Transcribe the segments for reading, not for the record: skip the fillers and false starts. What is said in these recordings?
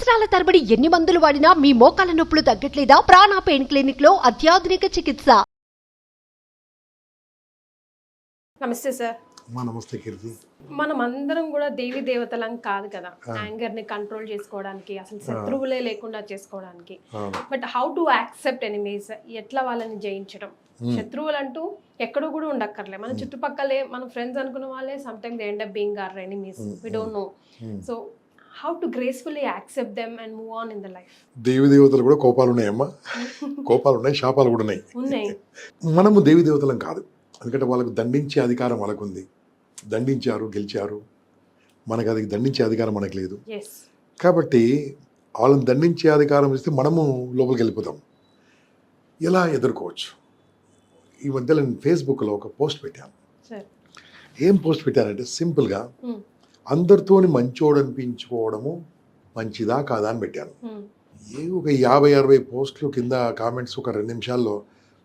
సంవత్సరాల తరబడి ఎన్ని మందులు వాడినా మీ మోకాల నొప్పులు తగ్గట్లేదా? ప్రాణ పెయిన్ క్లినిక్ లో అత్యాధునిక చికిత్స. నమస్తే సార్. నమస్తే కీర్తి. మనం అందరం కూడా దేవి దేవతలం కాదు కదా, యాంగర్ ని కంట్రోల్ చేసుకోవడానికి, అసలు శత్రువులే లేకుండా చేసుకోవడానికి. But how to accept enemies, ఎట్లా వాళ్ళని జయించడం? శత్రువులు అంటూ ఎక్కడో కూడా ఉండక్కర్లే, మన చుట్టుపక్కలే మన ఫ్రెండ్స్ అనుకున్న వాళ్ళే some time they end up being our enemies, we don't know. So how to gracefully accept them and move on in the life? దేవి దేవతలు కూడా కోపాలు ఉన్నాయమ్మా, కోపాలు ఉన్నాయి, శాపాలు కూడా ఉన్నాయి. మనము దేవి దేవతలం కాదు, ఎందుకంటే వాళ్ళకు దండించే అధికారం వాళ్ళకు ఉంది. దండించారు, గెలిచారు, మనకు అది దండించే అధికారం మనకు లేదు. కాబట్టి వాళ్ళని దండించే అధికారం ఇస్తే మనము లోపలికి వెళ్ళిపోతాం. ఎలా ఎదుర్కోవచ్చు? ఈ మధ్యలో నేను ఫేస్బుక్లో ఒక పోస్ట్ పెట్టాను. ఏం పోస్ట్ పెట్టానంటే సింపుల్గా అందరితోని మంచోడు అనిపించుకోవడము మంచిదా కాదా అని పెట్టాను. ఒక 50-60 పోస్టులు కింద కామెంట్స్ ఒక 2 నిమిషాల్లో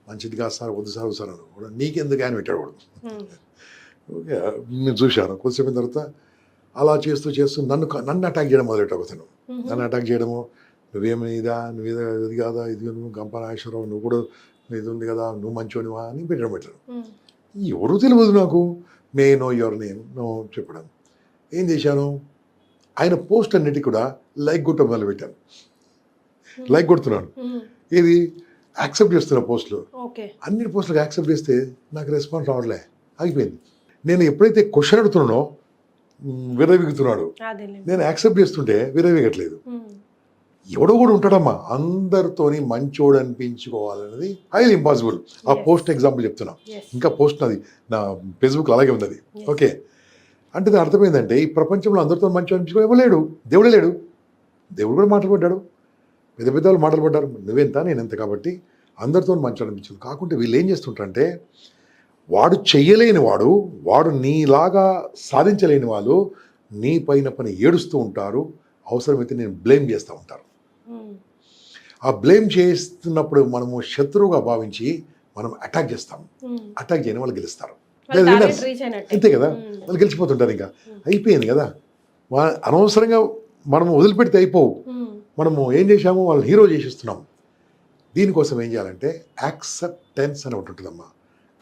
మంచిది కాదు సార్, వద్దు సార్, సార్ అని నీకెందుకు అని పెట్టాడు. ఓకే, నేను చూశాను. కొద్దిసేపు తర్వాత అలా చేస్తూ నన్ను అటాక్ చేయడం మొదలెట్టావు. అతను నన్ను అటాక్ చేయడము, నువ్వేమి ఇదా, నువ్వేదా, ఇది కాదా, ఇది నువ్వు గంప నాగేశ్వరరావు, నువ్వు కూడా ఇది ఉంది కదా, నువ్వు మంచివాడివా అని పెట్టాను. ఎవరు తెలియదు నాకు, may know your name no చెప్పడం. ఏం చేశాను, ఆయన పోస్ట్ అన్నిటికీ కూడా లైక్ కొట్టడం మొదలు పెట్టాను. లైక్ కొడుతున్నాను, ఇది యాక్సెప్ట్ చేస్తున్నా పోస్టులు. అన్ని పోస్టులకు యాక్సెప్ట్ చేస్తే నాకు రెస్పాన్స్ రావట్లే, ఆగిపోయింది. నేను ఎప్పుడైతే క్వశ్చన్ అడుగుతున్నానో విరవిగుతున్నాడు, నేను యాక్సెప్ట్ చేస్తుంటే విరవిగట్లేదు. ఎవడో కూడా ఉంటాడమ్మా, అందరితోని మంచోడు అనిపించుకోవాలనేది హైలీ ఇంపాసిబుల్. ఆ పోస్ట్ ఎగ్జాంపుల్ చెప్తున్నా, ఇంకా పోస్ట్ నాది నా ఫేస్బుక్లో అలాగే ఉంది. ఓకే, అంటే దాని అర్థమైందంటే ఈ ప్రపంచంలో అందరితో మంచి అనిపించుకో ఇవ్వలేడు, దేవుడే లేడు. దేవుడు కూడా మాటలు పడ్డాడు, పెద్ద పెద్ద వాళ్ళు మాటలు పడ్డారు, నువ్వెంత నేనెంత. కాబట్టి అందరితో మంచి అనిపించదు. కాకుంటే వీళ్ళు ఏం చేస్తుంటారంటే, వాడు చెయ్యలేని వాడు నీలాగా సాధించలేని వాళ్ళు నీ పైన పని ఏడుస్తూ ఉంటారు. అవసరమైతే నేను బ్లేమ్ చేస్తూ ఉంటారు. ఆ బ్లేమ్ చేస్తున్నప్పుడు మనము శత్రువుగా భావించి మనం అటాక్ చేస్తాం. అటాక్ చేయని వాళ్ళు గెలుస్తారు, అంతే కదా, వాళ్ళు గెలిచిపోతుంటారు. ఇంకా అయిపోయింది కదా, అనవసరంగా మనము వదిలిపెడితే అయిపోవు. మనము ఏం చేశాము, వాళ్ళు హీరో చేసేస్తున్నాం. దీనికోసం ఏం చేయాలంటే యాక్సెప్టెన్స్ అని ఒకటి ఉంటుందమ్మా.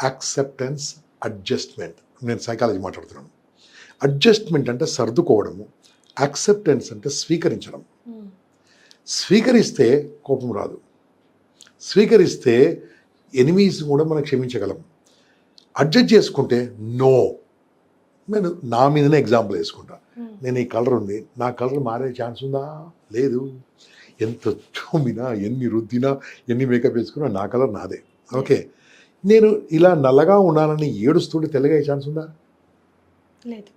Acceptance, adjustment. నేను సైకాలజీ మాట్లాడుతున్నాను. అడ్జస్ట్మెంట్ అంటే సర్దుకోవడము, యాక్సెప్టెన్స్ అంటే స్వీకరించడం. స్వీకరిస్తే కోపం రాదు, స్వీకరిస్తే ఎనిమీస్ కూడా మనం క్షమించగలం. అడ్జస్ట్ చేసుకుంటే నో. నేను నా మీదనే ఎగ్జాంపుల్ వేసుకుంటా. నేను ఈ కలర్ ఉంది, నా కలర్ మారే ఛాన్స్ ఉందా? లేదు. ఎంత చూమినా, ఎన్ని రుద్దినా, ఎన్ని మేకప్ వేసుకున్నా నా కలర్ నాదే. ఓకే, నేను ఇలా నల్లగా ఉన్నానని ఏడుస్తుంటే తెల్లగా అయ్యే ఛాన్స్ ఉందా?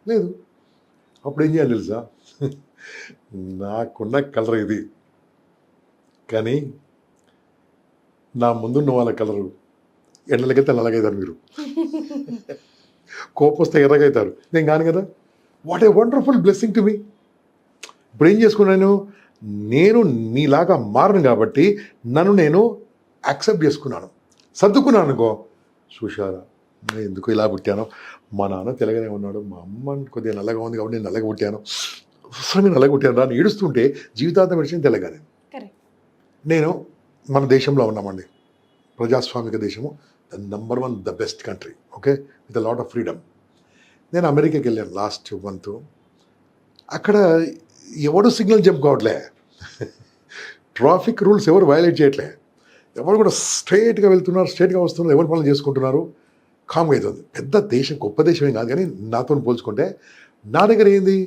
లేదు. అప్పుడు ఏం చేయాలి తెలుసా, నాకున్న కలర్ ఇది, కానీ నా ముందున్న వాళ్ళ కలరు ఎండలకైతే నల్లగా అవుతారు, మీరు కోపం వస్తే ఎర్రగా అవుతారు, నేను కాను కదా. What a wonderful blessing to me. ఇప్పుడు ఏం చేసుకున్నాను, నేను మీలాగా మారను కాబట్టి నన్ను నేను యాక్సెప్ట్ చేసుకున్నాను, సర్దుకున్నాను. అనుకో, చూశారా నేను ఎందుకు ఇలా పుట్టాను, మా నాన్న తెల్లగానే ఉన్నాడు, మా అమ్మ కొద్దిగా నల్లగా ఉంది కాబట్టి నేను నల్లగా పుట్టాను, అవసరంగా నల్లగా పుట్టాను రా అని ఏడుస్తుంటే జీవితాంతం విడిచిన తెల్లగానే. నేను మన దేశంలో ఉన్నామండి, ప్రజాస్వామిక దేశము, the number 1 the best country. Okay, with a lot of freedom. నేను అమెరికాకి వెళ్ళాను లాస్ట్ మంత్. అక్కడ ఎవడు సిగ్నల్ జంప్ కావట్లే, ట్రాఫిక్ రూల్స్ ఎవరు వయలేట్ చేయట్లే, ఎవరు కూడా స్ట్రైట్గా వెళ్తున్నారు, స్ట్రైట్గా వస్తున్నారు, ఎవరి పనులు చేసుకుంటున్నారు, కామ్గా అవుతుంది. పెద్ద దేశం, గొప్ప దేశం ఏం కాదు, కానీ నాతో పోల్చుకుంటే నా దగ్గర ఏంది,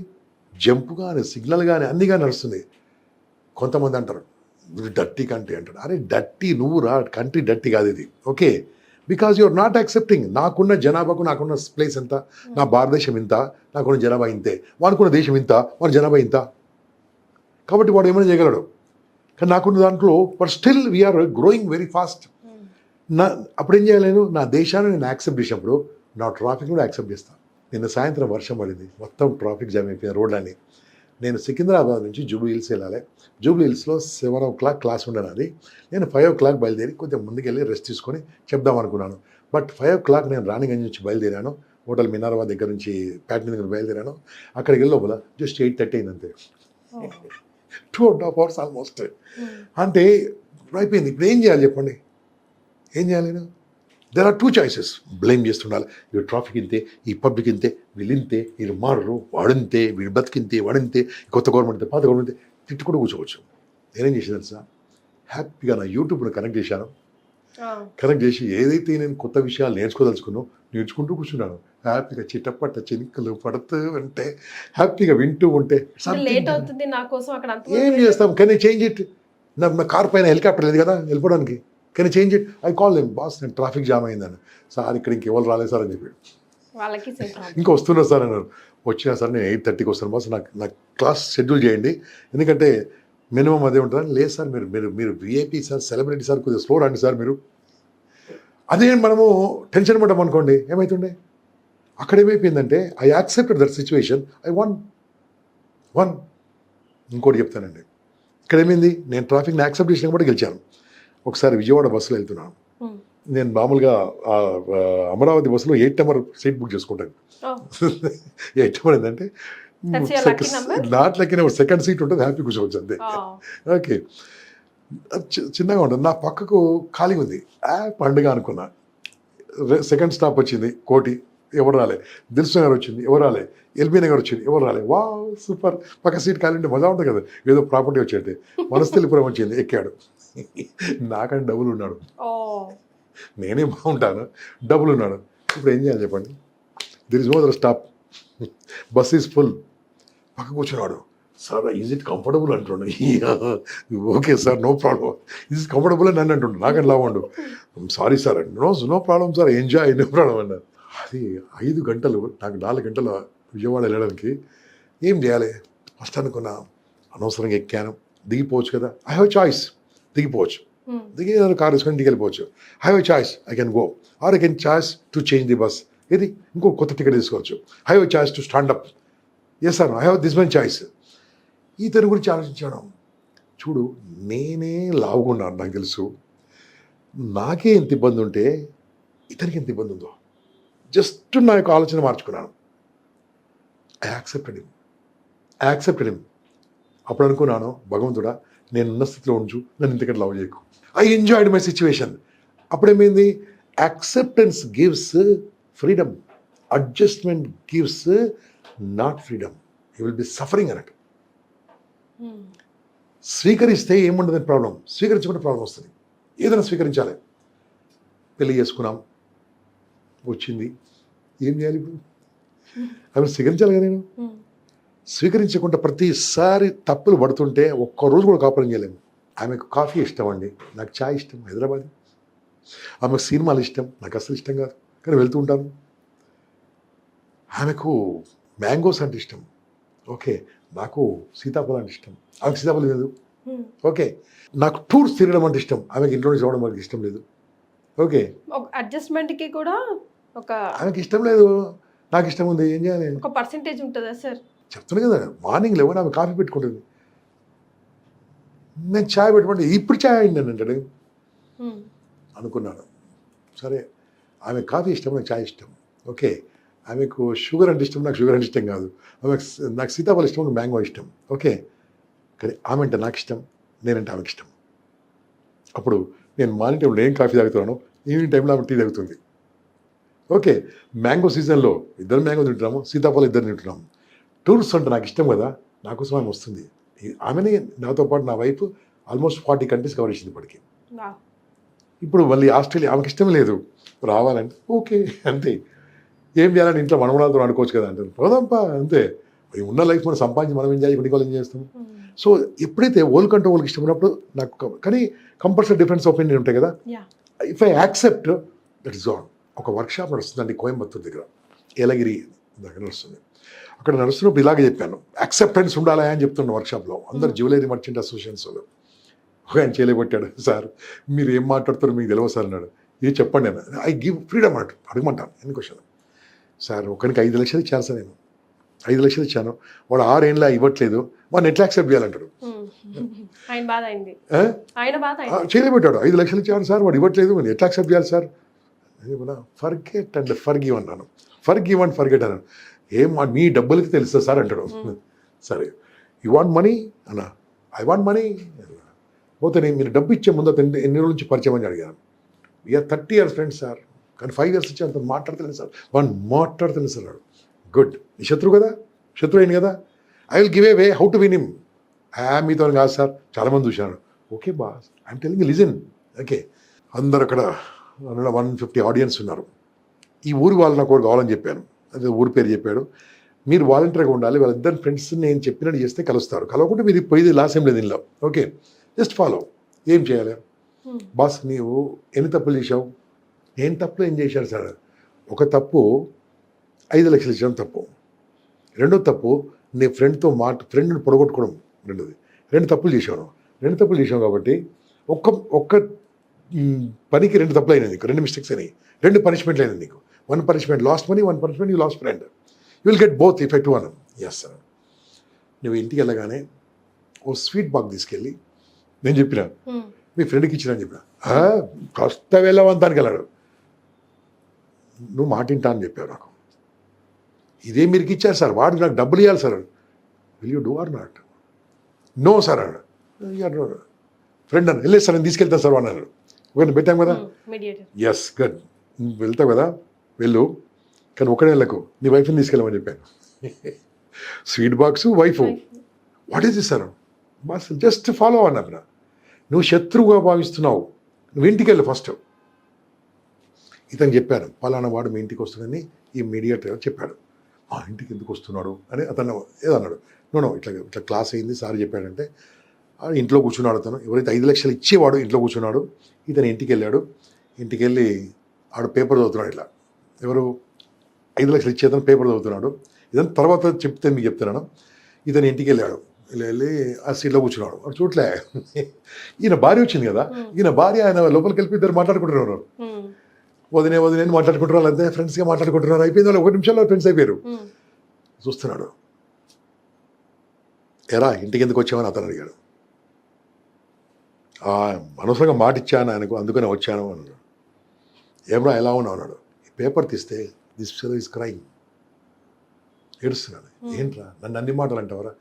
జంప్ కానీ సిగ్నల్ కానీ అన్నీ కానీ నడుస్తుంది. కొంతమంది అంటారు డర్టీ కంట్రీ అంటారు. అరే డర్టీ నువ్వు రా, కంట్రీ డర్టీ కాదు ఇది. Okay, because you're not accepting. నాకున్న జనాభాకు నాకున్న ప్లేస్ ఎంత, నా భారతదేశం ఇంత, నాకున్న జనాభా ఇంతే, వాడుకున్న దేశం ఇంత, వాడి జనాభా ఇంత. కాబట్టి వాడు ఏమైనా చేయగలడు, కానీ నాకున్న దాంట్లో but still we're growing very fast. అప్పుడు ఏం చేయాలి, నేను నా దేశాన్ని నేను యాక్సెప్ట్ చేసినప్పుడు నా ట్రాఫిక్ కూడా యాక్సెప్ట్ చేస్తాను. నిన్న సాయంత్రం వర్షం పడింది, మొత్తం ట్రాఫిక్ జామ్ అయిపోయింది రోడ్లన్నీ. నేను సికింద్రాబాద్ నుంచి జూబ్లీ హిల్స్ వెళ్ళాలి. జూబ్లీ హిల్స్లో 7 o'clock క్లాస్ ఉండను. అది నేను 5 o'clock బయలుదేరి కొంచెం ముందుకెళ్ళి రెస్ట్ తీసుకొని చెప్దాం అనుకున్నాను. బట్ 5 o'clock నేను రాణిగంజ్ నుంచి బయలుదేరాను. హోటల్ మినారాబాద్ దగ్గర నుంచి ప్యాట్నీ దగ్గర బయలుదేరాను. అక్కడికి వెళ్ళి లోపల జస్ట్ 8:30 అయింది అంతే. 2.5 hours ఆల్మోస్ట్. అంటే అయిపోయింది. ఇప్పుడు ఏం చేయాలి చెప్పండి, ఏం చేయాలి నేను? There are 2 choices. బ్లేమ్ చేస్తుండాలి, వీడు ట్రాఫిక్ ఇంతే, ఈ పబ్లిక్ ఇంతే, వీళ్ళు ఇంతే, వీళ్ళు మారరు, వాడింతే, వీడు బతికింతే, వాడింతే, కొత్త గవర్నమెంట్ పాత గవర్నమెంట్ తిట్టుకుంటూ కూర్చోవచ్చు. నేనేం చేసేది తెలుసా, హ్యాపీగా నా యూట్యూబ్ను కనెక్ట్ చేశాను. కనెక్ట్ చేసి ఏదైతే నేను కొత్త విషయాలు నేర్చుకుంటూ కూర్చున్నాను. హ్యాపీగా చిటపట్ట చినుకులు పడుతూ ఉంటే హ్యాపీగా వింటూ ఉంటే లేట్ అవుతుంది నా కోసం అక్కడ అంత ఏం చేస్తాం, కానీ చేంజ్ ఇట్. నా కార్ పైన హెలికాప్టర్ లేదు కదా వెళ్ళిపోవడానికి, కానీ change it. I call them, boss నేను ట్రాఫిక్ జామ్ అయిందని. సార్ ఇక్కడ ఇంకెవరు రాలేదు సార్ అని చెప్పాడు. వాళ్ళకి ఇంకా వస్తున్నారు సార్ అన్నారు. వచ్చినా సార్ నేను 8:30కి వస్తాను బాస్, నాకు క్లాస్ షెడ్యూల్ చేయండి, ఎందుకంటే మినిమం అదే ఉంటుందని. లేదు సార్ మీరు మీరు మీరు విఐపీ సార్, సెలబ్రిటీ సార్, కొద్దిగా స్లో రండి సార్ మీరు. అదే మనము టెన్షన్ పడ్డాం అనుకోండి, ఏమవుతుండే? అక్కడ ఏమైపోయిందంటే I accepted that situation, I one. ఇంకోటి చెప్తానండి, ఇక్కడ ఏమైంది, నేను ట్రాఫిక్ని యాక్సెప్ట్ చేసిన కూడా గెలిచాను. ఒకసారి విజయవాడ బస్సులో వెళ్తున్నాను నేను, మామూలుగా అమరావతి బస్సులో 8 నెంబర్ సీట్ బుక్ చేసుకుంటాను. 8 నెంబర్ ఏంటంటే నాట్ లెక్క సెకండ్ సీట్ ఉంటుంది, హ్యాపీ కూర్చోవచ్చు అంతే. ఓకే, చిన్నగా ఉంటుంది. నా పక్కకు ఖాళీ ఉంది, పండుగ అనుకున్నా. సెకండ్ స్టాప్ వచ్చింది కోటి, ఎవరు రాలే. దిల్సు నగర్ వచ్చింది, ఎవరు రాలే. ఎల్బీ నగర్ వచ్చింది, ఎవరు రాలే. వా సూపర్, పక్క సీట్ ఖాళీ ఉంటే మజా ఉంటుంది కదా, ఏదో ప్రాపర్టీ వచ్చేది. మనస్థలిపురం వచ్చింది, ఎక్కాడు. నాకంటే డబ్బులు ఉన్నాడు, నేనే బాగుంటాను, డబ్బులు ఉన్నాడు. ఇప్పుడు ఏం చేయాలి చెప్పండి? There is no other stop, bus is full. పక్క కూర్చున్నాడు. సార్ ఈజ్ ఇట్ కంఫర్టబుల్ అంటుండు. Okay sir, no problem, is it comfortable అని నన్ను అంటుండు. నాకని లావండు. సారీ సార్ అండి, no problem sir, enjoy, no problem అన్నారు. అది 5 గంటలు, నాకు 4 గంటల విజయవాడ వెళ్ళడానికి. ఏం చేయాలి ఫస్ట్ అనుకున్నా, అనవసరంగా ఎక్కాను, దిగిపోవచ్చు కదా. ఐ హ్యావ్ చాయిస్, దిగిపోవచ్చు, దిగి కార్ వేసుకొని దిగిపోవచ్చు. I have choice, I can go, or I can choice to change the bus. ఇది ఇంకో కొత్త టికెట్ తీసుకోవచ్చు. I have choice to stand up. Yes sir, I have this my choice. ఇతని గురించి ఆలోచించడం. చూడు, నేనే లావుకున్నాను, నాకు తెలుసు. నాకే ఎంత ఇబ్బంది ఉంటే ఇతనికి ఎంత ఇబ్బంది ఉందో జస్ట్ నా యొక్క ఆలోచన మార్చుకున్నాను. I accepted him. అప్పుడు అనుకున్నాను, భగవంతుడా, నేనున్న స్థితిలో ఉంచు, నన్ను ఇంతకంటే లవ్ చేయకు. I enjoyed my situation. అప్పుడేమైంది, acceptance gives freedom, adjustment gives not freedom, you will be suffering అన్నట్టు. స్వీకరిస్తే ఏముండదు ప్రాబ్లం, స్వీకరించకుండా ప్రాబ్లం వస్తుంది. ఏదైనా స్వీకరించాలి. పెళ్లి చేసుకున్నాం, వచ్చింది, ఏం చేయాలి ఇప్పుడు? అవి స్వీకరించాలి కదా. నేను స్వీకరించకుండా ప్రతిసారి తప్పులు పడుతుంటే ఒక్కరోజు కూడా కాపురం చేయలేము. ఆమెకు కాఫీ ఇష్టం అండి, నాకు చాయ్ ఇష్టం, హైదరాబాద్. ఆమెకు సినిమాలు ఇష్టం, నాకు అసలు ఇష్టం కాదు, కానీ వెళ్తూ ఉంటాను. ఆమెకు మ్యాంగోస్ అంటే ఇష్టం, ఓకే. నాకు సీతాఫలం అంటే ఇష్టం, ఆమెకు సీతాఫలం లేదు, ఓకే. నాకు టూర్స్ తిరగడం అంటే ఇష్టం, ఆమెకు ఇంట్లో నుంచి రావడం మనకి ఇష్టం లేదు, ఓకే. అడ్జస్ట్మెంట్కి కూడా ఒక ఆమెకి ఇష్టం లేదు, నాకు ఇష్టం ఉంది, ఏం చేయాలి? ఒక పర్సెంటేజ్ ఉంటుందా సార్? చెప్తున్నా కదా, మార్నింగ్ లేవని ఆమె కాఫీ పెట్టుకుంటుంది, నేను ఛాయ్ పెట్టుకుంటే ఇప్పుడు ఛాయ్ అయింది అని అంటాడు. అనుకున్నాను, సరే, ఆమె కాఫీ ఇష్టం, నాకు ఛాయ్ ఇష్టం, ఓకే. ఆమెకు షుగర్ అంటే ఇష్టం, నాకు షుగర్ అంటే ఇష్టం కాదు. నాకు సీతాఫలం ఇష్టం, నాకు మ్యాంగో ఇష్టం, ఓకే. కానీ ఆమె అంటే నాకు ఇష్టం, నేనంటే ఆమెకి ఇష్టం. అప్పుడు నేను మార్నింగ్ టైంలో ఏం కాఫీ తాగుతున్నాను, ఈవినింగ్ టైంలో ఆమె టీ తాగుతుంది, ఓకే. మ్యాంగో సీజన్లో ఇద్దరు మ్యాంగో తింటున్నాము, సీతాఫలం ఇద్దరు తింటున్నాము. టూర్స్ అంటే నాకు ఇష్టం కదా, నాకోసం ఆమె వస్తుంది. ఆమెనే నాతో పాటు నా వైఫ్ ఆల్మోస్ట్ 40 కంట్రీస్ కవర్ చేసింది ఇప్పటికీ. ఇప్పుడు మళ్ళీ ఆస్ట్రేలియా, ఆమెకి ఇష్టం లేదు రావాలంటే, ఓకే అంతే. ఏం చేయాలని ఇంట్లో మనవరాలతో అనుకోవచ్చు కదా అంటారు, పోదాంపా అంతే. ఉన్న లైఫ్ మనం సంపాదించి మనం ఎంజాయ్ ఇప్పుడు ఏం చేస్తాం. సో ఎప్పుడైతే ఓల్కంటే ఓల్కి ఇష్టం ఉన్నప్పుడు నాకు, కానీ కంపల్సరీ డిఫరెన్స్ ఒపీనియన్ ఉంటాయి కదా. If I accept, that is all. ఒక వర్క్షాప్ నడుస్తుందండి కోయంబత్తూర్ దగ్గర, ఏలగిరి దగ్గర నడుస్తుంది. అక్కడ నడుస్తున్నప్పుడు ఇలాగే చెప్పాను, యాక్సెప్టెన్స్ ఉండాలా అని చెప్తున్న వర్క్షాప్లో. అందరు జ్యువెలరీ మర్చెంట్ అసోసియేషన్స్ వాళ్ళు. ఒక ఆయన చేయలేబట్టాడు, సార్ మీరు ఏం మాట్లాడుతారో మీకు తెలియదు సార్ అన్నాడు. ఇది చెప్పండి అన్న, ఐ గివ్ ఫ్రీడమ్ అంట, అడగమంటాను ఎన్ని క్వశ్చన్. సార్ ఒకరికి 5 లక్షలు ఇచ్చాను సార్, నేను 5 లక్షలు ఇచ్చాను, వాడు 6 ఏళ్ళ ఇవ్వట్లేదు, వాడిని ఎట్లా యాక్సెప్ట్ చేయాలంటాడు. చేయలేబట్టాడు, 5 లక్షలు ఇచ్చాను సార్, వాడు ఇవ్వట్లేదు, నేను ఎట్లా యాక్సెప్ట్ చేయాలి సార్? ఫర్గెట్ అండ్ ఫర్గివ్ అన్నాను, ఫర్గివ్ అండ్ ఫర్గెట్ అన్నాను. ఏం మీ డబ్బులకి తెలుస్తా సార్ అంటాడు. సరే, యు వాంట్ మనీ అన్నా, ఐ వాంట్ మనీ. పోతే నేను మీరు డబ్బు ఇచ్చే ముందు అతను ఎన్ని రోజుల నుంచి పరిచయం అని అడిగాను. వీఆర్ 30 years ఫ్రెండ్స్ సార్, కానీ 5 years నుంచి అంత మాట్లాడతలేదు సార్. వాడు మాట్లాడతలేదు సార్. గుడ్, నీ శత్రువు కదా, శత్రువు అయింది కదా, I will give a way how to win him. మీతో కాదు సార్, చాలామంది చూశాను. Okay boss, I'm telling you listen. Okay, అందరు అక్కడ 150 ఆడియన్స్ ఉన్నారు. ఈ ఊరి వాళ్ళు నాకు ఒకటి కావాలని చెప్పాను, అదే ఊరి పేరు చెప్పాడు. మీరు వాలంటీర్గా ఉండాలి, వాళ్ళిద్దరు ఫ్రెండ్స్ నేను చెప్పినట్టు చేస్తే కలుస్తారు, కలవకుంటే మీరు పోయేది లాస్ ఏం లేదు ఇందులో. Okay, just follow. ఏం చేయాలి బాస్, నీవు ఎన్ని తప్పులు చేశావు? నేను తప్పులు ఏం చేశాను సార్? ఒక తప్పు 5 లక్షలు ఇచ్చడం తప్పు, రెండో తప్పు నీ ఫ్రెండ్తో ఫ్రెండ్ని పొడగొట్టుకోవడం, రెండు తప్పులు చేశాను. 2 తప్పులు చేసావు కాబట్టి ఒక్క పనికి 2 తప్పులు అయినాయి నీకు, 2 మిస్టేక్స్ అయినాయి, 2 పనిష్మెంట్లు అయినాయి నీకు. 1 punishment lost money, 1 punishment you lost friend. You will get both effect one. Yes sir. నువ్వు ఇంటికి వెళ్ళగానే ఓ స్వీట్ బాక్స్ తీసుకెళ్ళి, నేను చెప్పిన మీ ఫ్రెండ్కి ఇచ్చిన అని చెప్పిన. కాస్త వెళ్ళవంతానికి వెళ్ళాడు. నువ్వు మాట వింటా అని చెప్పావు నాకు. ఇదే మీరుకి ఇచ్చారు సార్, వాడికి నాకు డబ్బులు ఇవ్వాలి sir. Will you do or not? No sir అన్నాడు. ఫ్రెండ్ అని వెళ్ళేది సార్, నేను తీసుకెళ్తాను సార్ అన్నాడు. ఒకరిని పెట్టాం కదా, ఎస్ గుడ్, వెళ్తావు కదా వెళ్ళు, కానీ ఒకడే వెళ్ళకు, నీ వైఫ్ని తీసుకెళ్ళమని చెప్పాను. Sweet box, wife, what is this sir? Boss just follow అన్నా. నువ్వు శత్రువుగా భావిస్తున్నావు, నువ్వు ఇంటికి వెళ్ళు ఫస్ట్. ఇతను చెప్పాను, పలానా వాడు మీ ఇంటికి వస్తుందని ఈ మీడియేటర్ చెప్పాడు. మా ఇంటికి ఎందుకు వస్తున్నాడు అని అతను ఏదన్నాడు. నో ఇట్లా క్లాస్ అయింది సార్ చెప్పాడంటే, ఇంట్లో కూర్చున్నాడు అతను. ఎవరైతే 5 లక్షలు ఇచ్చేవాడు ఇంట్లో కూర్చున్నాడు. ఇతను ఇంటికి వెళ్ళాడు. ఇంటికి వెళ్ళి ఆడు పేపర్ చదువుతున్నాడు. ఇట్లా ఎవరు 5 లక్షలు ఇచ్చేతను పేపర్ చదువుతున్నాడు. ఇదని తర్వాత చెప్తే మీకు చెప్తున్నాను. ఇతను ఇంటికి వెళ్ళాడు, వెళ్ళి ఆ సీట్లో కూర్చున్నాడు. వాడు చూడలే, ఈయన భార్య వచ్చింది కదా, ఈయన భార్య ఆయన లోపలికి వెళ్ళి ఇద్దరు మాట్లాడుకుంటున్నారు. వదినే మాట్లాడుకుంటున్నారు, అంతే ఫ్రెండ్స్గా మాట్లాడుకుంటున్నారు. అయిపోయింది, వాళ్ళు 1 నిమిషంలో ఫ్రెండ్స్ అయిపోయారు. చూస్తున్నాడు. ఎరా ఇంటికి ఎందుకు వచ్చామని అతను అడిగాడు. అనవసరంగా మాట ఇచ్చాను ఆయనకు, అందుకనే వచ్చాను అన్నాడు. ఏమరా ఎలా ఉన్నావు అన్నాడు. ఈ పేపర్ తీస్తే దిస్ ఫెలో ఈస్ క్రైమ్. ఏడుస్తున్నాడు. ఏంట్రా నన్ను అన్ని మాటలు అంటావరా?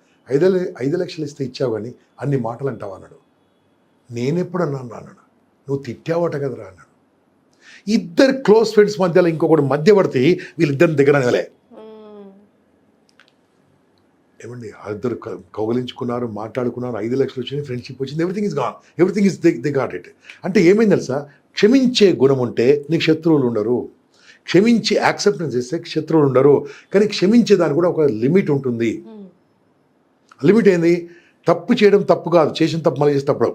5 లక్షలు ఇస్తే ఇచ్చావు కానీ అన్ని మాటలు అంటావు అన్నాడు. నేనెప్పుడు అన్నాను అన్నాడు. నువ్వు తిట్టావట కదరా అన్నాడు. ఇద్దరు క్లోజ్ ఫ్రెండ్స్ మధ్యలో ఇంకొకటి మధ్యవర్తి వీళ్ళిద్దరిని దగ్గర అనలే. ఏమండి, ఇద్దరు కౌగలించుకున్నారు, మాట్లాడుకున్నారు, 5 లక్షలు వచ్చింది, ఫ్రెండ్షిప్ వచ్చింది, everything is gone, everything is they got it. అంటే ఏమైంది తెలుసా, క్షమించే గుణం ఉంటే నీకు శత్రువులు ఉండరు. క్షమించి యాక్సెప్టెన్స్ చేస్తే శత్రువులు ఉండరు. కానీ క్షమించే దానికి కూడా ఒక లిమిట్ ఉంటుంది. లిమిట్ ఏంది? తప్పు చేయడం తప్పు కాదు, చేసిన తప్పు మళ్ళీ చేసి తప్పడం.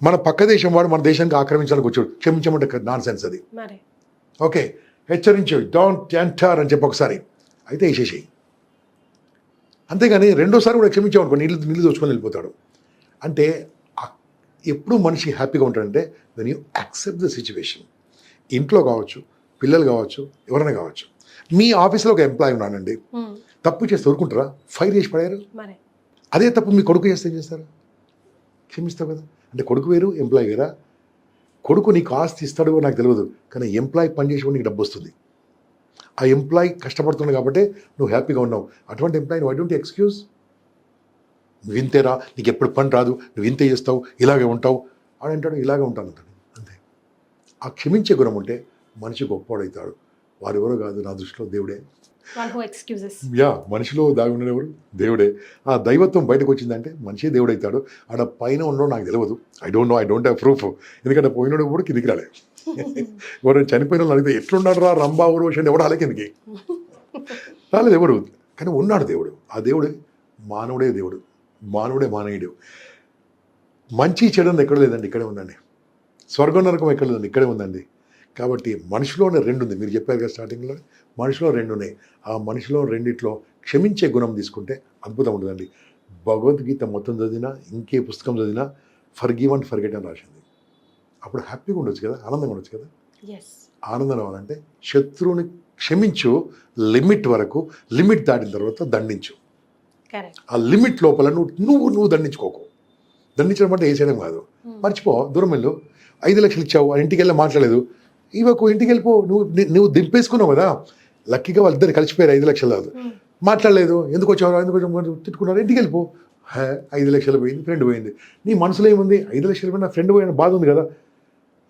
మన పక్క దేశం వాడు మన దేశానికి ఆక్రమించడానికి వచ్చాడు, క్షమించమంటే నాన్ సెన్స్ అది. ఓకే, హెచ్చరించు, డోంట్ ఎంటర్ అని చెప్పి ఒకసారి అయితే వేసేసేయి. అంతేగాని రెండోసారి కూడా క్షమించామనుకో నీళ్ళు దోచుకొని వెళ్ళిపోతాడు. అంటే ఎప్పుడు మనిషి హ్యాపీగా ఉంటాడంటే when you accept the situation. ఇంట్లో కావచ్చు, పిల్లలు కావచ్చు, ఎవరైనా కావచ్చు. మీ ఆఫీస్లో ఒక ఎంప్లాయీ ఉన్నానండి, తప్పు చేస్తే ఊరుకుంటారా? ఫైర్ చేసి పడారు. అదే తప్పు మీ కొడుకు చేస్తే ఏం చేస్తారు? క్షమిస్తావు కదా. అంటే కొడుకు వేరు, ఎంప్లాయీ వేరా? కొడుకు నీకు ఆస్తి ఇస్తాడు నాకు తెలియదు, కానీ ఎంప్లాయీ పనిచేసేవాడు నీకు డబ్బు వస్తుంది. ఆ ఎంప్లాయీ కష్టపడుతున్నాడు కాబట్టి నువ్వు హ్యాపీగా ఉన్నావు. అటువంటి ఎంప్లాయీని వై డోంట్ ఎక్స్క్యూజ్? నువ్వు ఇంతేరా, నీకు ఎప్పుడు పని రాదు, నువ్వు ఇంతే చేస్తావు, ఇలాగే ఉంటావు అని అంటాడు. ఇలాగే ఉంటాను అంటాడు. అంతే. ఆ క్షమించే గుణం ఉంటే మనిషి గొప్పవాడవుతాడు. వారెవరో కాదు, నా దృష్టిలో దేవుడే. మనిషిలో దాగి ఉండేది ఎవరు? దేవుడే. ఆ దైవత్వం బయటకు వచ్చిందంటే మనిషి దేవుడు అవుతాడు. ఆడ పైన ఉండడం నాకు తెలియదు, ఐ డోంట్ హ్యావ్ ప్రూఫ్. ఎందుకంటే పోయినోడు కూడా కిందికి రాలే. ఎవరైనా చనిపోయిన వాళ్ళు అడిగితే ఎట్లున్నాడు రా రంభా ఊర్వశి ఎవడు రాలే కిందికి రాలేదు ఎవరు, కానీ ఉన్నాడు దేవుడు. ఆ దేవుడు మానవుడే దేవుడు, మానవుడే మానవుడు. మంచి చెడు ఎక్కడ లేదండి, ఇక్కడే ఉందండి. స్వర్గం నరకం ఎక్కడ లేదండి, ఇక్కడే ఉందండి. కాబట్టి మనిషిలోనే 2 ఉంది. మీరు చెప్పారు కదా స్టార్టింగ్లో, మనిషిలో 2 ఉన్నాయి. ఆ మనిషిలో 2 క్షమించే గుణం తీసుకుంటే అద్భుతం ఉంటుందండి. భగవద్గీత మొత్తం చదివినా, ఇంకే పుస్తకం చదివినా ఫర్గివ్ అండ్ ఫర్గెట్ అని రాసింది. అప్పుడు హ్యాపీగా ఉండొచ్చు కదా, ఆనందంగా ఉండొచ్చు కదా. ఆనందం రావాలంటే శత్రువుని క్షమించు లిమిట్ వరకు, లిమిట్ దాటిన తర్వాత దండించు. ఆ లిమిట్ లోపల నువ్వు దండించుకోకు. దండించడం అంటే వేసేయడం కాదు. మర్చిపో, దూరం వెళ్ళు. 5 లక్షలు ఇచ్చావు, ఆ ఇంటికి వెళ్ళి మాట్లాడలేదు, ఇవ్వకు, ఇంటికి వెళ్ళిపో. నువ్వు దింపేసుకున్నావు కదా. లక్కీగా వాళ్ళిద్దరు కలిసిపోయారు 5 లక్షలు కాదు, మాట్లాడలేదు, ఎందుకు వచ్చావు తిట్టుకున్నారు, ఇంటికి వెళ్ళిపో. 5 లక్షలు పోయింది, ఫ్రెండ్ పోయింది. నీ మనసులో ఏముంది? 5 లక్షలు పోయిన ఫ్రెండ్ పోయిన బాధ ఉంది కదా.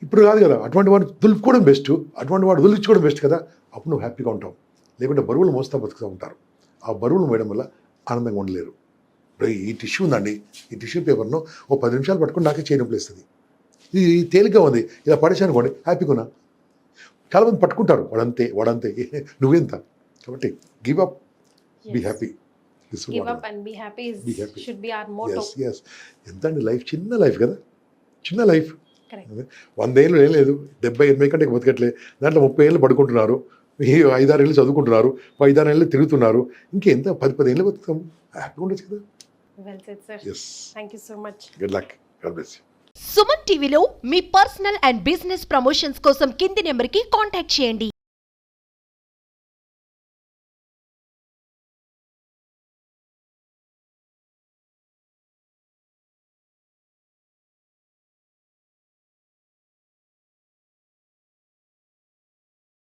ఇప్పుడు కాదు కదా, అటువంటి వాడు దులుపుకోవడం బెస్ట్, అటువంటి వాడు వదిలించుకోవడం బెస్ట్ కదా. అప్పుడు నువ్వు హ్యాపీగా ఉంటావు. లేకుంటే బరువులు మోస్తా బతుకుతూ ఉంటారు. ఆ బరువులు మోయడం వల్ల ఆనందంగా ఉండలేరు. ఇప్పుడు ఈ టిష్యూ ఉందండి, ఈ టిష్యూ పేపర్ను ఓ 10 నిమిషాలు పట్టుకుని నాకే చేయనప్పుడు వేస్తుంది. ఇది తేలిగ్గా ఉంది, ఇలా పడేసాను అనుకోండి హ్యాపీగా ఉన్నా. చాలామంది పట్టుకుంటారు, వాడంతే నువ్వెంత. కాబట్టి give up, be happy. Give up and be happy Be happy. Should be our motto. Yes ఎంత అండి లైఫ్, చిన్న లైఫ్ కదా, చిన్న లైఫ్. కరెక్ట్. 100 ఏళ్ళు ఏం లేదు, 70-80 కంటే బతకట్లే. దాంట్లో 30 ఏళ్ళు పడుకుంటున్నారు, 5-6 ఏళ్ళు చదువుకుంటున్నారు, 5-6 ఏళ్ళు తిరుగుతున్నారు. ఇంకెంత 10-10 ఏళ్ళు బతుకుతాము, హ్యాపీగా ఉండొచ్చు కదా. Well said sir. Yes, thank you so much. Good luck, God bless you. Suman టీవీలో మీ పర్సనల్ అండ్ బిజినెస్ ప్రమోషన్స్ కోసం కింది నెంబర్కి కాంటాక్ట్ చేయండి.